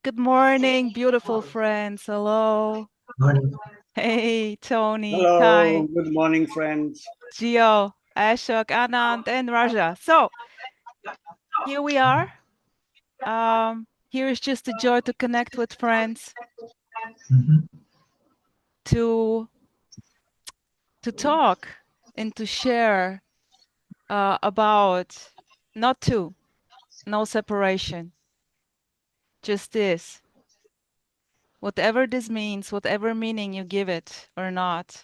Good morning, beautiful friends. Hello. Morning. Hey, Tony. Hello, Hi. good morning, friends. Gio, Ashok, Anand, and Raja. So here we are. Here is just a joy to connect with friends, Mhm. to talk and to share about no separation, just this. Whatever this means, whatever meaning you give it or not.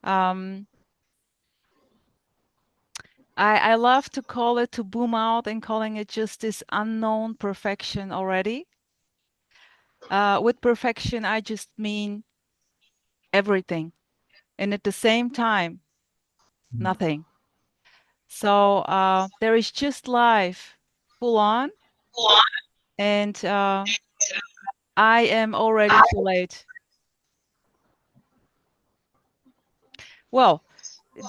Um, I love to call it, to boom out and calling it just this unknown perfection already. With perfection, I just mean everything. And at the same time, nothing. So there is just life full on. And I am already too late. Well,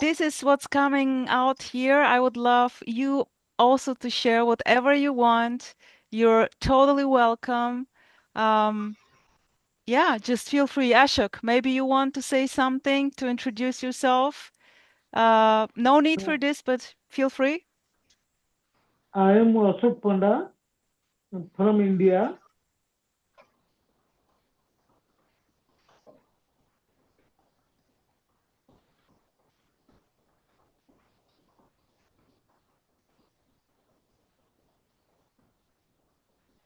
this is what's coming out here. I would love you also to share whatever you want. You're totally welcome. Um, Yeah, just feel free. Ashok, maybe you want to say something to introduce yourself. No need for this, but feel free. I am Ashok Panda from India.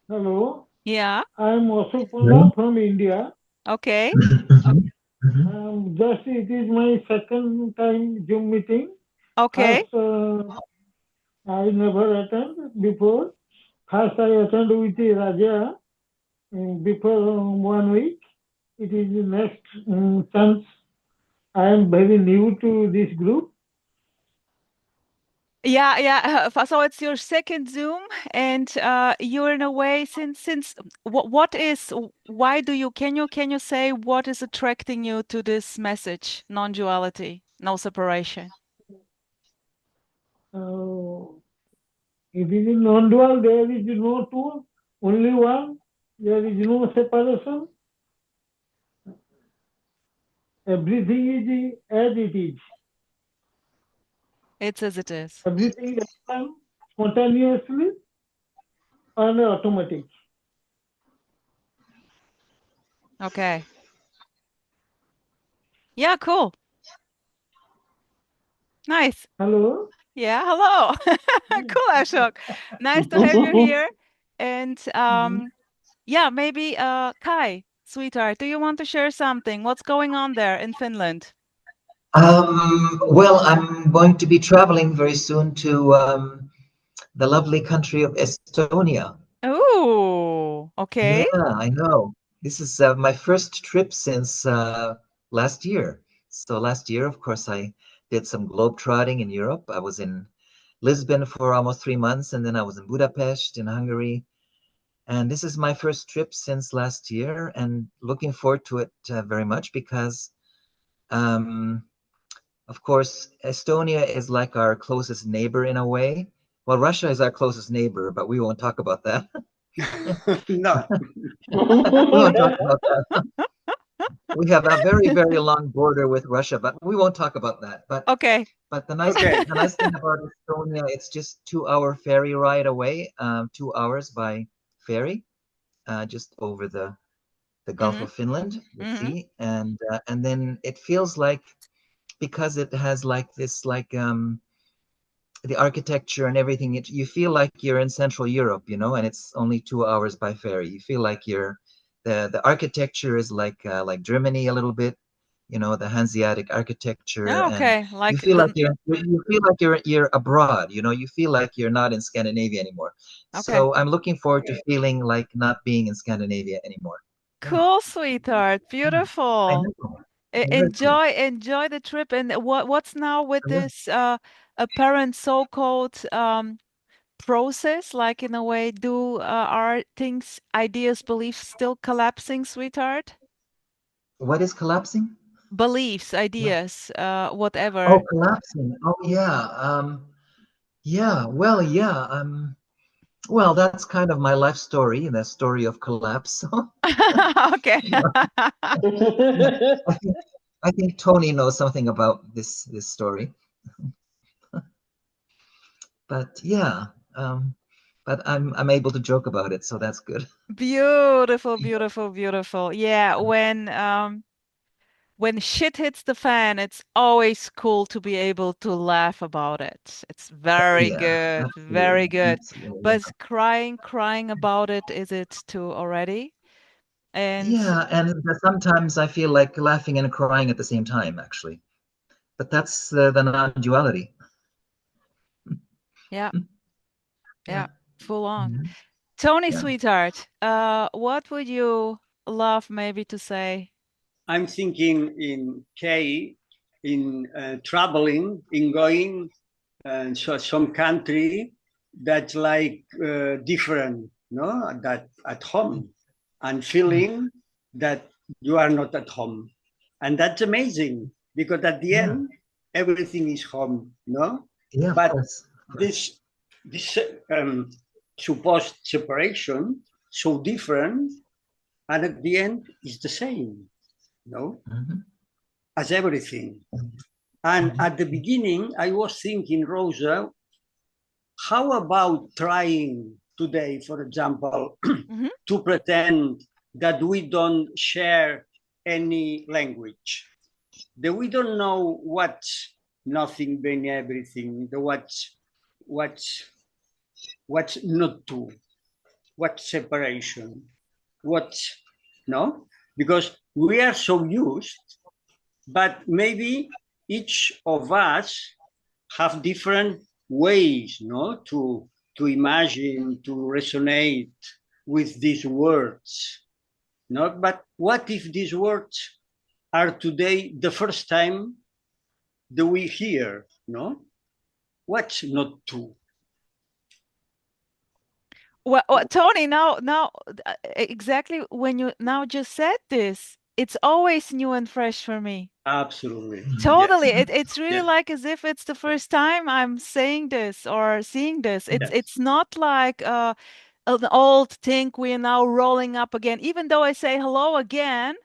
Hello, Yeah, I am Ashok Hello? Panda from India. okay, Mhm. Mhm. Just it is my second time Zoom meeting. okay. First, I never attended before. First, I attended with Raja before 1 week. It is the next chance. I am very new to this group. Yeah, yeah. So it's your second Zoom, and you're in a way since what is why do you can you say what is attracting you to this message, non-duality, no separation? Uh, it is non-dual. There is no two, only one. There is no separation. Everything is as it is. It's as it is. Everything happens spontaneously and automatic. Okay. Yeah, cool. Nice. Hello? Yeah, hello. Cool, Ashok. Nice to have you here. And yeah, maybe Kai, sweetheart, do you want to share something? What's going on there in Finland? Well, I'm going to be traveling very soon to the lovely country of Estonia. Oh, okay. Yeah, I know. This is my first trip since last year. So last year, of course, I did some globetrotting in Europe. I was in Lisbon for almost 3 months, and then I was in Budapest in Hungary. And this is my first trip since last year, and looking forward to it very much because um, of course, Estonia is like our closest neighbor in a way. Well, Russia is our closest neighbor, but we won't talk about that. No, We won't talk about that. We have a very, very long border with Russia, but we won't talk about that. Okay. But okay. the nice thing about Estonia, it's just 2 hour ferry ride away, 2 hours by ferry, just over the Gulf Mm-hmm. of Finland, the Mm-hmm. sea, and then it feels like because it has like this the architecture and everything, you feel like you're in Central Europe, and it's only 2 hours by ferry. You feel like the architecture is like Germany a little bit, the Hanseatic architecture, Yeah, and okay. you Like feel like the you're abroad. You feel like you're not in Scandinavia anymore. okay. So I'm looking forward to feeling like not being in Scandinavia anymore. Yeah, Cool, sweetheart. yeah. I Beautiful. know. Very cool. Enjoy the trip. And what's now with I will. this apparent so-called process? Like in a way, do are things, ideas, beliefs still collapsing, sweetheart? What is collapsing? Beliefs, ideas, Oh, whatever. collapsing. Oh, yeah. Yeah. Well, yeah. Well, that's kind of my life story, the story of collapse. Okay. I think Tony knows something about this story. But yeah, but I'm able to joke about it, so that's good. Beautiful, beautiful, beautiful. Yeah, when shit hits the fan, it's always cool to be able to laugh about it. It's very Yeah, good, very absolutely, good. absolutely. But crying about it, is it too already? And Yeah, and sometimes I feel like laughing and crying at the same time, actually. But that's the non-duality. yeah, Yeah. yeah, full on. Mhm. Tony, Yeah. sweetheart, what would you love maybe to say? I'm thinking in K, in traveling, in going so some country that's like different, no, that at home, and feeling that you are not at home, and that's amazing because at the Yeah. end everything is home, no. Yeah, of But course. this supposed separation so different, and at the end is the same, no, Mhm. as everything. And Mhm. at the beginning, I was thinking, Rosa, how about trying today, for example, Mhm. to pretend that we don't share any language, that we don't know what's nothing being everything, the what's not to, what separation, what no, because we are so used, but maybe each of us have different ways, no, to imagine, to resonate with these words, no. But what if these words are today the first time that we hear, no? What's not to? Well, Tony, now, exactly when you now just said this, it's always new and fresh for me. Absolutely, Totally. yes, It's really yes, like as if it's the first time I'm saying this or seeing this. It's yes. it's not like an old thing we're now rolling up again. Even though I say hello again,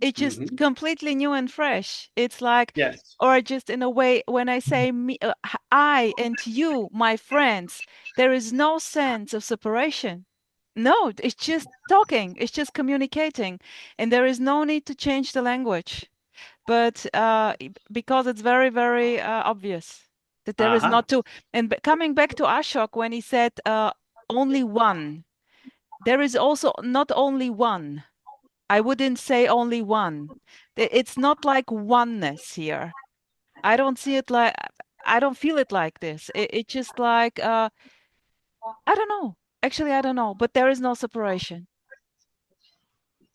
it's just Mm-hmm. completely new and fresh. It's like, Yes. or just in a way, when I say me, I and you, my friends, there is no sense of separation. No, it's just talking, it's just communicating, and there is no need to change the language. But because it's very, very obvious that there is Uh-huh. not two. And coming back to Ashok when he said only one, there is also not only one. I wouldn't say only one. It's not like oneness here. I don't see it like, I don't feel it like this. It's just like, I don't know. Actually, I don't know, but there is no separation.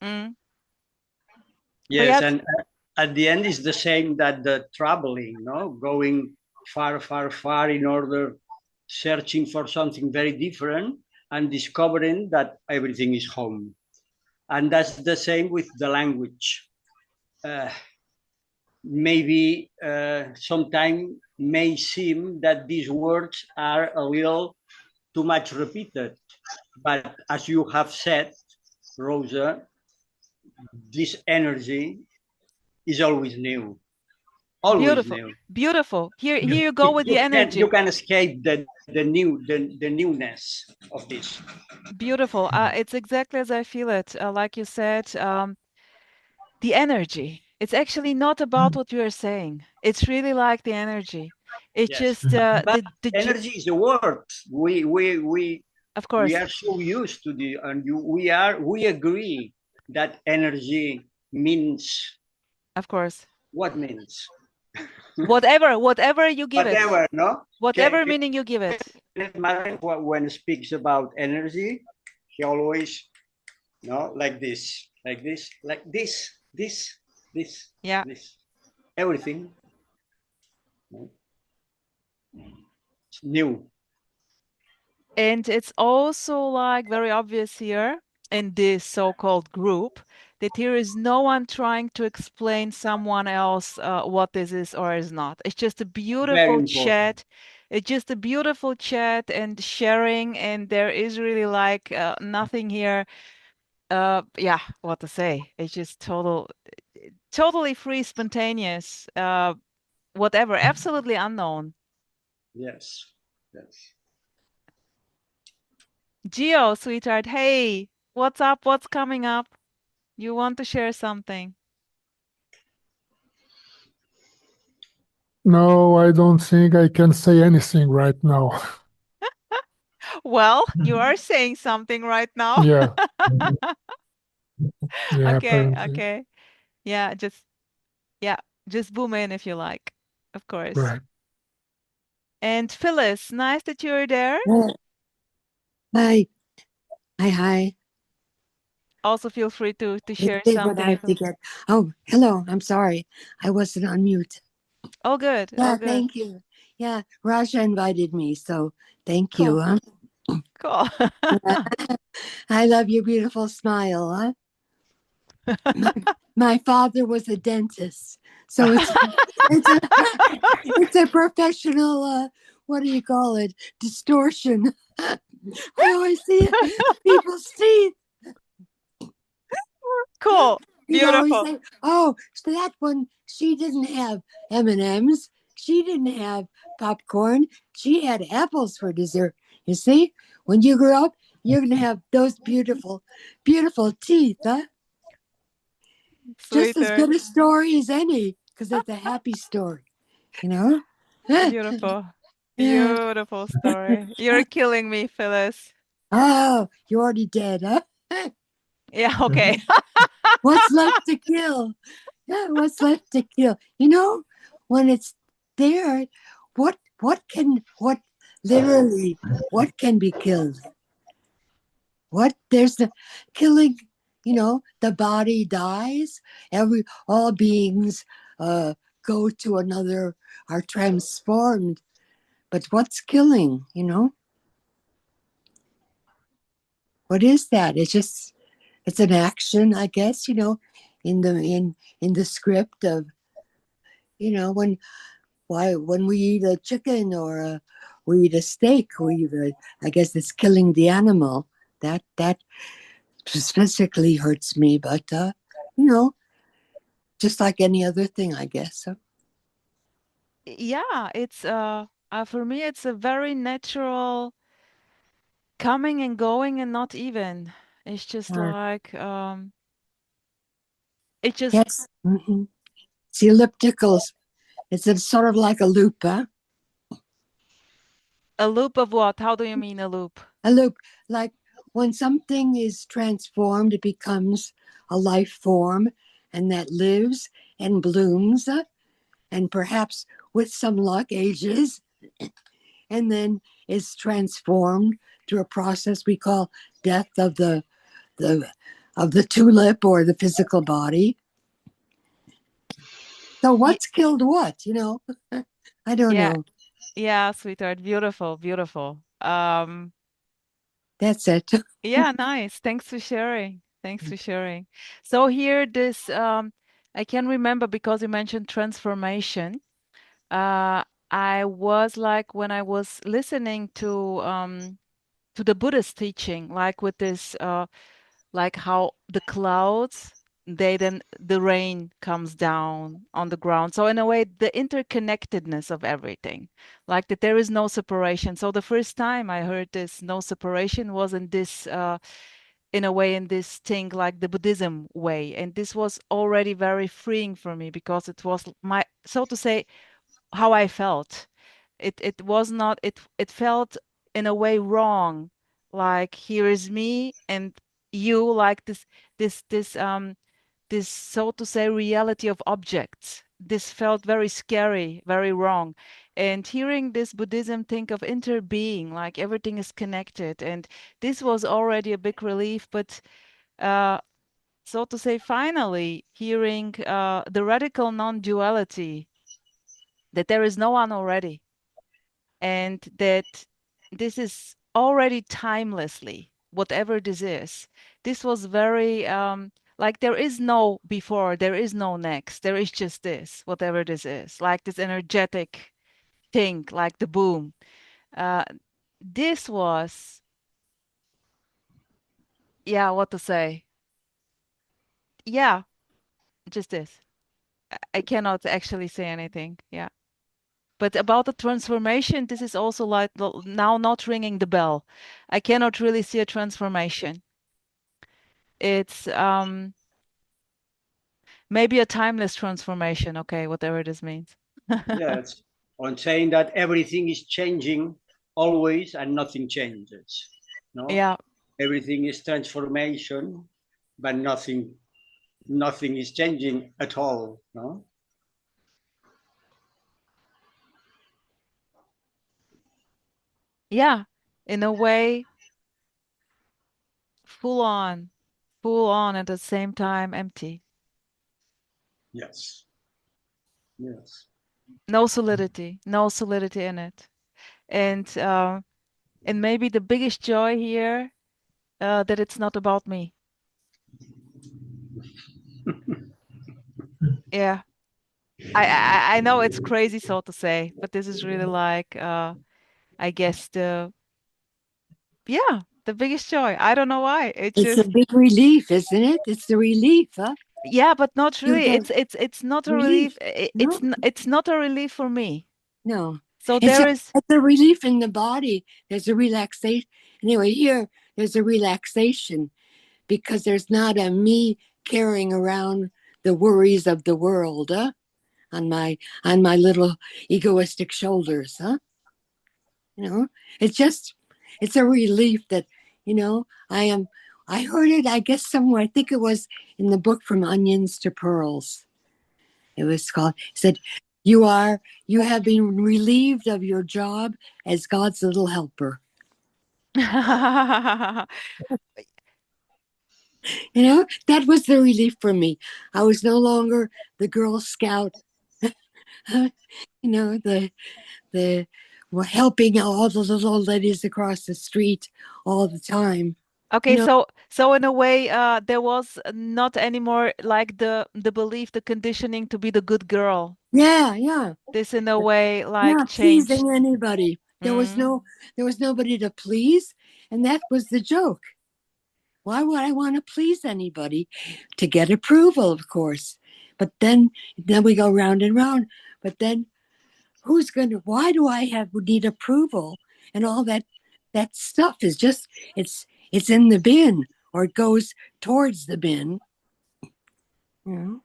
Mm. But Yes, yeah, and at the end is the same that the traveling, no, going far, far, far in order searching for something very different and discovering that everything is home. And that's the same with the language. Uh, Maybe sometimes may seem that these words are a little too much repeated, but as you have said, Rosa, this energy is always new, always beautiful, new. beautiful. Here you go with the You energy. can escape the newness of this. Beautiful. It's exactly as I feel it. Like you said, the energy. It's actually not about what you are saying. It's really like the energy. It's Yes, just but energy is a word. of We course, are so used to the, and we agree that energy means of course. what means Whatever you give it, whatever. No, whatever meaning you give it. Kenneth Maran, when speaks about energy, he always, no, like this, like this, like this, Yeah. this, everything, no? It's new. And it's also like very obvious here in this so-called group that here is no one trying to explain someone else what this is or is not. It's just a Very beautiful important. chat. It's just a beautiful chat and sharing, and there is really like nothing here. Yeah, what to say? It's just totally free, spontaneous, whatever, absolutely unknown. Yes, yes. Gio, sweetheart, hey, what's up? What's coming up? You want to share something? No, I don't think I can say anything right now. Well, you are saying something right now. Yeah, yeah, Okay, apparently. okay. Yeah, yeah, just boom in if you like, of course. Right. And Phyllis, nice that you're there. Hi. Hi. Also feel free to Let's share see what I something. have to get. Oh, hello. I'm sorry. I wasn't on mute. Oh, good. Yeah, Oh, good. thank you. Yeah, Raja invited me, so thank Cool. you. Huh? Cool. I love your beautiful smile. Huh? My father was a dentist, so it's a it's a professional. What do you call it? Distortion. I always see people's teeth. Cool. He'd always Beautiful. say, "Oh, so that one, she didn't have M&Ms. She didn't have popcorn. She had apples for dessert." You see, when you grow up, you're gonna have those beautiful, beautiful teeth, huh? Just as Sweeter. good a story as any, because it's a happy story, you know. Beautiful. Yeah. Beautiful story. You're killing me, Phyllis. Oh, you already dead, huh? Yeah, okay. What's left to kill? Yeah, what's left to kill? You know, when it's there, what literally what can be killed? What there's the killing, the body dies, all beings go to another, are transformed. But what's killing? What is that? It's an action, I guess, in the script of, when we eat a chicken or we eat a steak, I guess it's killing the animal. That physically hurts me, but you know, just like any other thing, I guess. So, Yeah, it's for me it's a very natural coming and going and not even. It's just uh, like it just yes, it's ellipticals. It's sort of like a loop, huh? a loop of what? How do you mean a loop? A loop, like when something is transformed, it becomes a life form, and that lives and blooms, and perhaps with some luck ages, and then is transformed through a process we call death the of the tulip or the physical body. So Ye- what's killed what? I don't Yeah, know. yeah, sweetheart. Beautiful, beautiful. That's it. Yeah, nice. Thanks for sharing. Thanks for sharing. So here this I can remember because you mentioned transformation. Uh I was like when I was listening to the Buddhist teaching, like with this like how the clouds they then the rain comes down on the ground. So in a way, the interconnectedness of everything, like that there is no separation. So the first time I heard this no separation was in this in a way in this thing like the Buddhism way. And this was already very freeing for me because it was my, so to say, how I felt. It was not, it felt in a way wrong. Like here is me and you, like this so to say reality of objects. This felt very scary, very wrong. And hearing this Buddhism think of interbeing, like everything is connected, and this was already a big relief. But uh, so to say, finally hearing the radical non-duality, that there is no one already, and that this is already timelessly, whatever this is. This was very like there is no before, there is no next, there is just this, whatever this is, like this energetic thing, like the boom. This was, yeah, what to say? Yeah, just this. I cannot actually say anything. Yeah. But about the transformation, this is also like now not ringing the bell. I cannot really see a transformation. It's maybe a timeless transformation. Okay, whatever this means. Yes, on saying that everything is changing always and nothing changes. No, Yeah. everything is transformation, but nothing is changing at all. No. Yeah, in a way, full on at the same time, empty. Yes. Yes. No solidity in it. And maybe the biggest joy here, that it's not about me. Yeah. I know it's crazy so to say, but this is really like I guess the biggest joy. I don't know why. It's It's a just big relief, isn't it? It's the relief, huh? yeah, but not You really. get It's not a relief. relief. No, It's not a relief for me. no. So It's there is it's a relief in the body. There's a relaxation. Anyway, here there's a relaxation because there's not a me carrying around the worries of the world, huh? On my little egoistic shoulders, huh? You know, it's a relief that, I heard it, I guess somewhere, I think it was in the book From Onions to Pearls. It was called, it said, you have been relieved of your job as God's little helper. That was the relief for me. I was no longer the Girl Scout, the helping all the little ladies across the street all the time. Okay, so in a way, there was not anymore like the belief, the conditioning to be the good girl. Yeah. This in a way like Not changed. pleasing anybody. There was nobody to please, and that was the joke. Why would I want to please anybody? To get approval, of course. But then we go round and round. But then why do I need approval? And all that stuff is just, it's in the bin, or it goes towards the bin. Who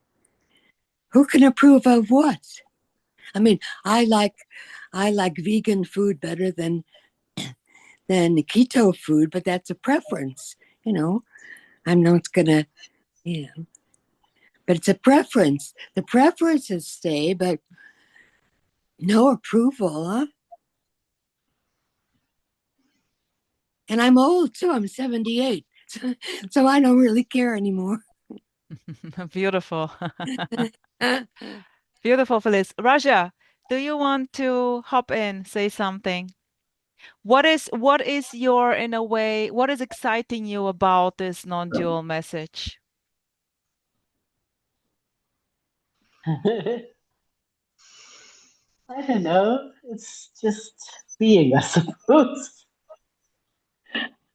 can approve of what? I mean, I like vegan food better than keto food, but that's a preference. I'm not gonna, but it's a preference. The preferences stay, but no approval, huh? And I'm old too. I'm 78, so I don't really care anymore. Beautiful. Beautiful, Feliz. Raja, do you want to hop in, say something? What is your, in a way, what is exciting you about this non-dual message? I don't know. It's just being, I suppose.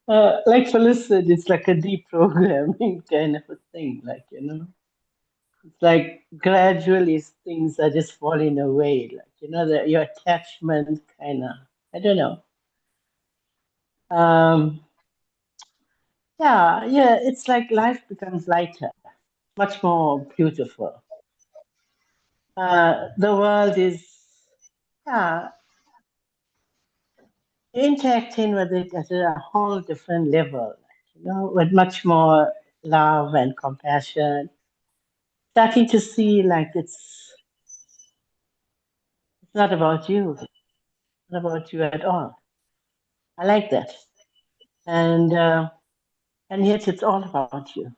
Like Phyllis said, it's like a deprogramming kind of a thing. It's like gradually things are just falling away. Your attachment kind of, I don't know. Yeah, it's like life becomes lighter, much more beautiful. The world is, interacting with it at a whole different level, with much more love and compassion. Starting to see like it's not about you, not about you at all. I like that, and yet it's all about you,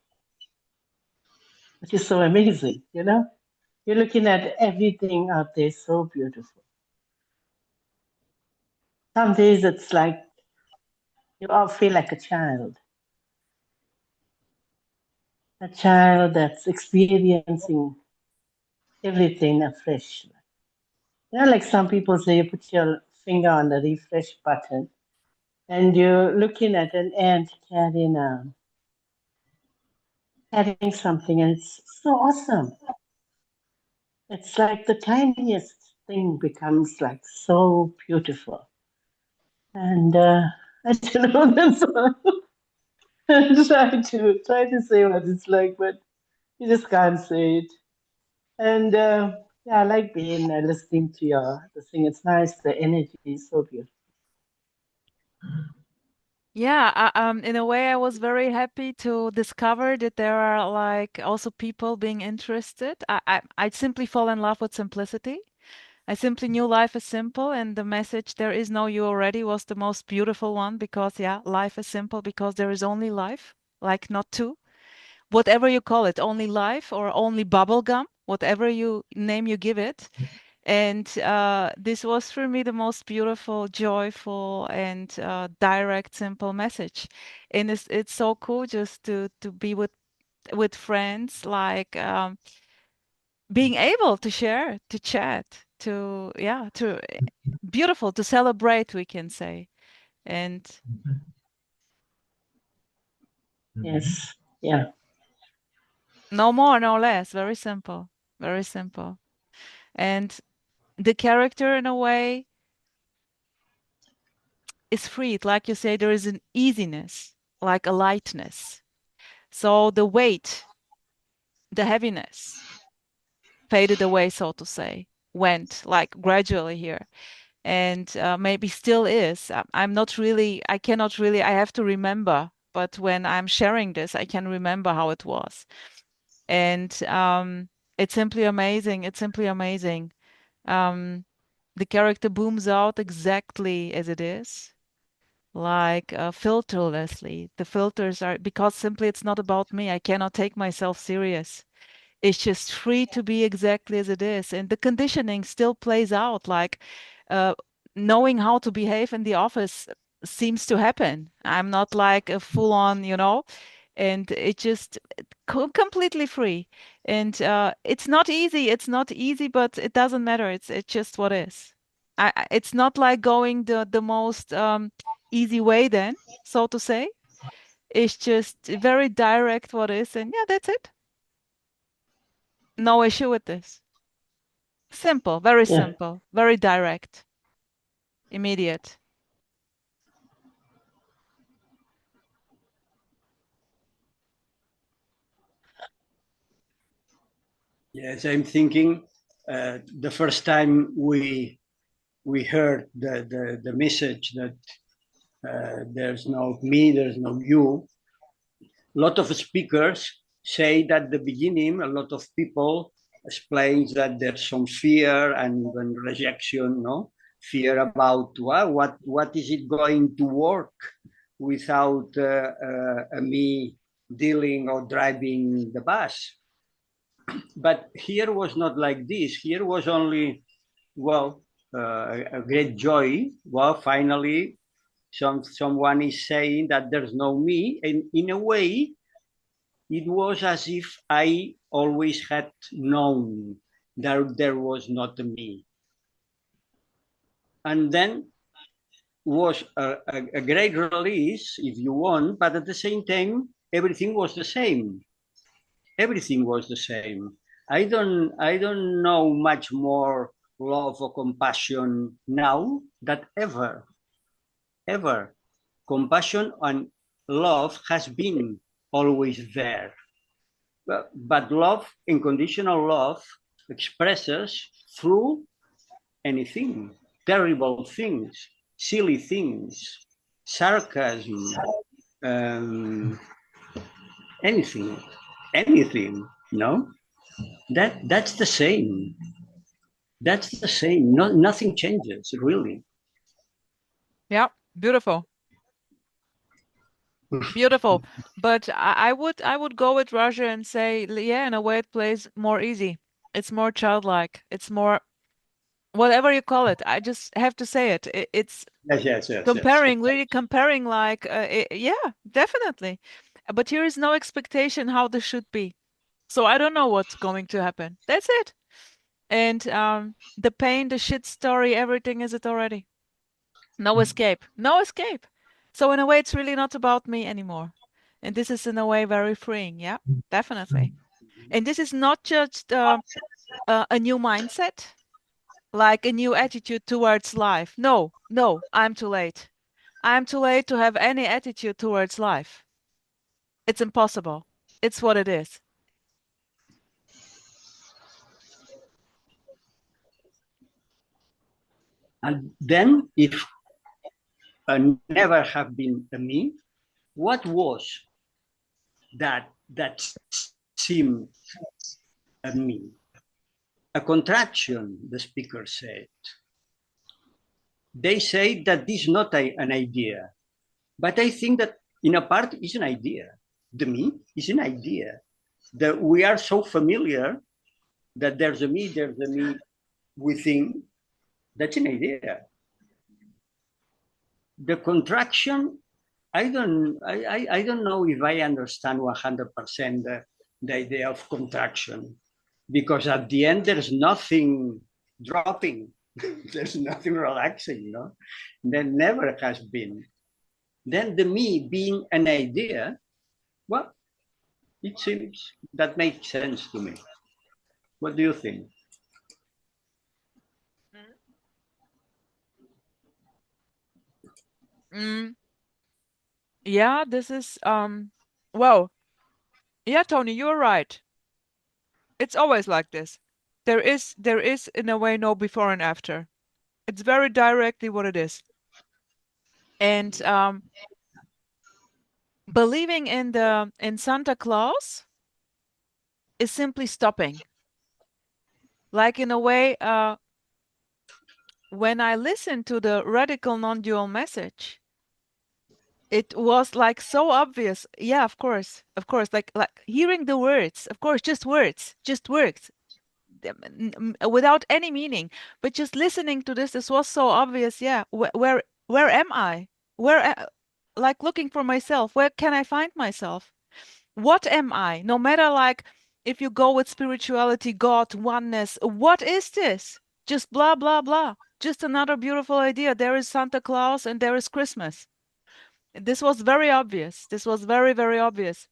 which is so amazing. You're looking at everything out there so beautiful. Some days it's like you all feel like a child that's experiencing everything afresh. like some people say, you put your finger on the refresh button and you're looking at an ant carrying something, and it's so awesome. It's like the tiniest thing becomes like so beautiful. And I don't know, that's all. try to say what it's like, but you just can't say it. And yeah, I like being listening to the thing. It's nice. The energy is so beautiful. Yeah, in a way, I was very happy to discover that there are like also people being interested. I simply fall in love with simplicity. I simply knew life is simple, and the message "there is no you already" was the most beautiful one because yeah, life is simple because there is only life, like not two. Whatever you call it, only life or only bubble gum, whatever you name you give it. And this was for me the most beautiful, joyful, and direct, simple message. And it's so cool just to be with friends, like being able to share, to chat, to yeah, to beautiful, to celebrate, we can say. And Yes. Yeah. no more, no less. Very simple, very simple. And the character, in a way, is freed. Like you say, there is an easiness, like a lightness. So the weight, the heaviness faded away, so to say, went like gradually here. And maybe still is. I'm not really, I cannot really, I have to remember. But when I'm sharing this, I can remember how it was. And it's simply amazing. It's simply amazing. Um, the character booms out exactly as it is, like filterlessly. The filters are because simply it's not about me. I cannot take myself serious. It's just free to be exactly as it is. And the conditioning still plays out, like uh, knowing how to behave in the office seems to happen. I'm not like a full on, and it just completely free. And it's not easy. It's not easy, but it doesn't matter. It's just what is. It's not like going the most easy way then, so to say. It's just very direct what is, and yeah, that's it. No issue with this. Simple, very Yeah. simple, very direct, immediate. Yes, I'm thinking the first time we heard the message that there's no me, there's no you. A lot of speakers say that at the beginning, a lot of people explains that there's some fear and even rejection, no? Fear about what is it going to work without me dealing or driving the bus. But here was not like this. Here was only, well, a great joy. Well, finally, someone is saying that there's no me, and in a way, it was as if I always had known that there was not a me. And then was a great release, if you want, but at the same time, everything was the same. Everything was the same. I don't know much more love or compassion now than ever. Compassion and love has been always there. But love, unconditional love, expresses through anything, terrible things, silly things, sarcasm, um, anything, anything. No, that's the same. That's the same. No, nothing changes really. Yeah, beautiful, beautiful. But I would go with Roger and say, yeah, in a way it plays more easy. It's more childlike. It's more whatever you call it. I just have to say it. It's Yes, yes, yes, yes. comparing, really comparing, like, yeah, definitely. But here is no expectation how this should be. So I don't know what's going to happen. That's it. And the pain, the shit story, everything is it already. No escape. No escape. So in a way, it's really not about me anymore. And this is in a way very freeing. Yeah, definitely. And this is not just a new mindset, like a new attitude towards life. No, no, I'm too late. I'm too late to have any attitude towards life. It's impossible. It's what it is. And then, if I never have been a me, what was that seemed a me? A contraction, the speaker said. They say that this is not an idea, but I think that in a part it's an idea. The me is an idea. That we are so familiar that there's a me within. That's an idea. The contraction, I don't know if I understand 100% the idea of contraction, because at the end there's nothing dropping, there's nothing relaxing, you know. There never has been. Then the me being an idea, well, it seems that makes sense to me. What do you think? Yeah, this is well, yeah, Tony, you're right. It's always like this. There is in a way no before and after. It's very directly what it is. And believing in Santa Claus is simply stopping. Like in a way, when I listened to the radical non-dual message, it was like so obvious. Yeah, of course, like hearing the words, of course, just words, without any meaning. But just listening to this was so obvious. Yeah, where am I? Like looking for myself. Where can I find myself? What am I? No matter like if you go with spirituality, God, oneness, what is this? Just blah blah blah. Just another beautiful idea. There is Santa Claus and there is Christmas. This was very obvious. This was very, very obvious.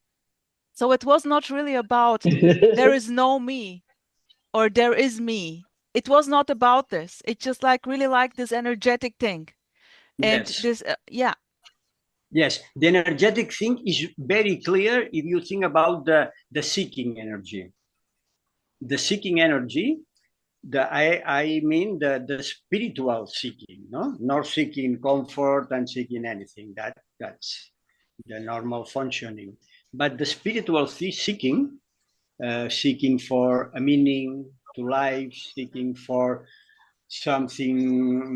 So it was not really about there is no me or there is me. It was not about this. It's just like really like this energetic thing. And Yes. this, yeah. Yes, the energetic thing is very clear if you think about the seeking energy. The seeking energy, I mean the spiritual seeking, no? Not seeking comfort and seeking anything. That's the normal functioning. But the spiritual seeking, seeking for a meaning to life, seeking for something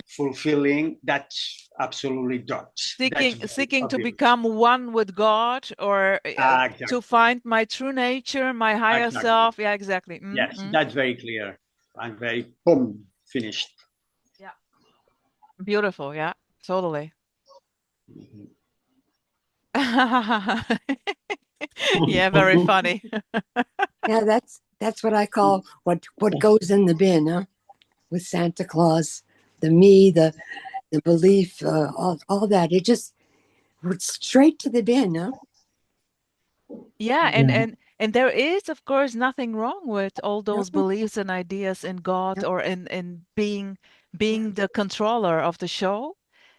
fulfilling, that's absolutely dots. Seeking to become one with God or Exactly. to find my true nature, my higher self. Yeah, exactly. Yes, that's very clear and very boom, finished. Yeah. Beautiful. Yeah, totally. Yeah, very funny. Yeah, that's what I call what goes in the bin, huh? With Santa Claus, the me, the belief, all that. It just went straight to the bin, huh? Yeah, and there is, of course, nothing wrong with all those beliefs and ideas in God or in being the controller of the show,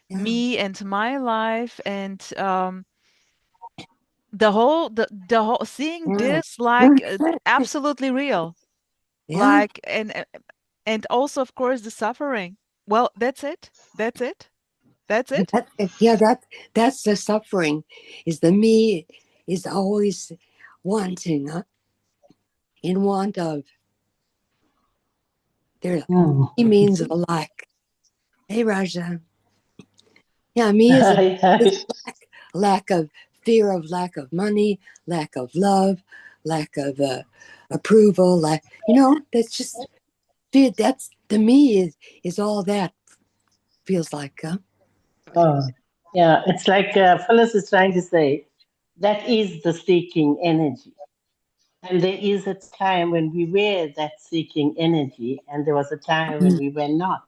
me and my life, and the whole seeing this like absolutely real, like and also, of course, the suffering. Well, that's it. That's it. That's it. That's the suffering. Is the me is always wanting, huh? In want of. There, he means a lack. Hey, Raja. Yeah, me is a lack of fear of lack of money, lack of love, lack of approval. That's just that's the me is all that feels like. Huh? Oh, yeah, it's like Phyllis is trying to say that is the seeking energy. And there is a time when we were that seeking energy, and there was a time when we were not.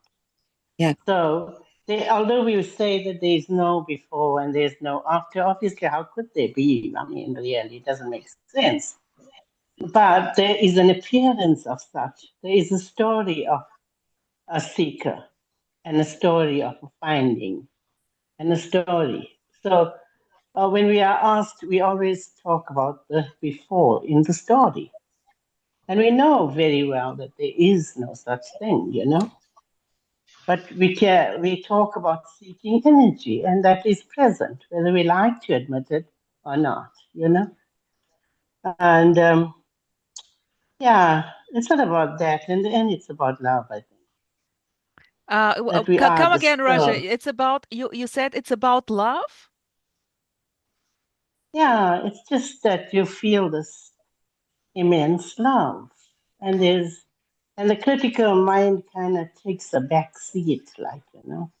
Yeah. So, although we say that there is no before and there's no after, obviously, how could there be? I mean, really, it doesn't make sense. But there is an appearance of such. There is a story of a seeker and a story of a finding and a story. So, when we are asked, we always talk about the before in the story. And we know very well that there is no such thing, you know. But we talk about seeking energy, and that is present, whether we like to admit it or not, you know. And yeah, it's not about that. In the end, it's about love, I think. That we are Come the again, Raja. story. It's about you said it's about love? Yeah, it's just that you feel this immense love, and the critical mind kind of takes a back seat, like, you know.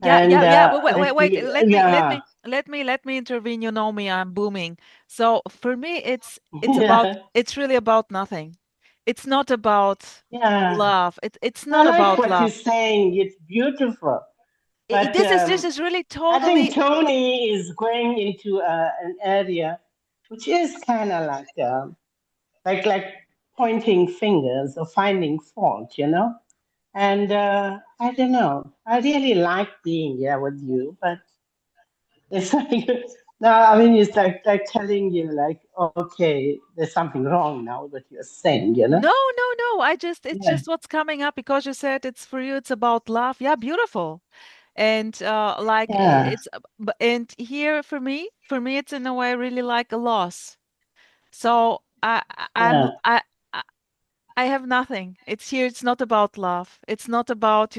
Yeah, And yeah, yeah. But wait, that wait, we, wait. yeah, Let me intervene. You know me, I'm booming. So for me, yeah, it's really about nothing. It's not about yeah. love. It's I not like about what you're love. saying. It's beautiful. But This is really I think totally. Tony is going into an area which is kind of like pointing fingers or finding fault, you know. And I don't know. I really like being here with you, but it's like no, I mean it's like telling you like, okay, there's something wrong now with what you're saying, you know. No, no, no. It's Yeah, just what's coming up because you said it's for you. It's about love. Yeah, beautiful. And like yeah, and here for me, it's in a way really like a loss. So yeah, I I have nothing. It's here. It's not about love. It's not about,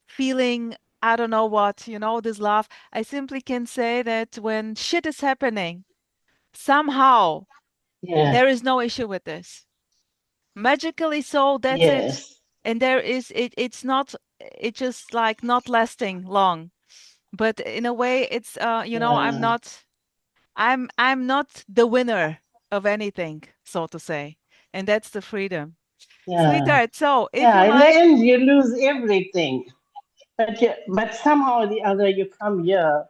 feeling, I don't know what, this love. I simply can say that when shit is happening, somehow yeah, there is no issue with this. Magically so, that's it. yes, And it's not, it's just like not lasting long. But in a way, it's, yeah, I'm not the winner of anything, so to say. And that's the freedom. yeah. Sweetheart, so if Yeah, you in the like, end, you lose everything. But somehow or the other, you come here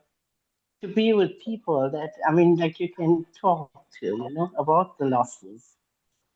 to be with people that, I mean, like you can talk to, you know, about the losses.